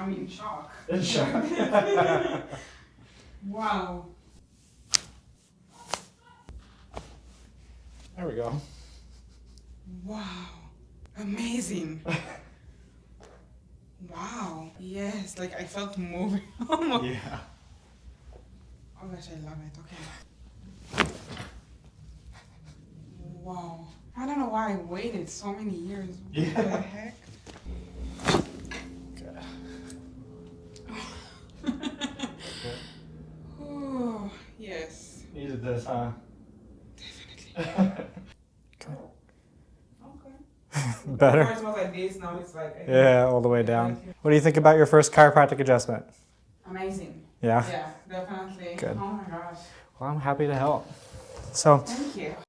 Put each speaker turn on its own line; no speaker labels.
I'm in shock.
In shock.
Wow.
There we go.
Wow. Amazing. Wow. Yes, like I felt moving.
Yeah.
Oh gosh, I love it. Okay. Wow. I don't know why I waited so many years.
Yeah.
What the heck? Oh, yes.
Needed this, huh?
Definitely.
Okay.
Okay.
Better?
Before it was like this, now it's like...
Yeah, all the way down. What do you think about your first chiropractic adjustment?
Amazing.
Yeah?
Yeah, definitely.
Good.
Oh my gosh.
Well, I'm happy to help. So,
Thank you.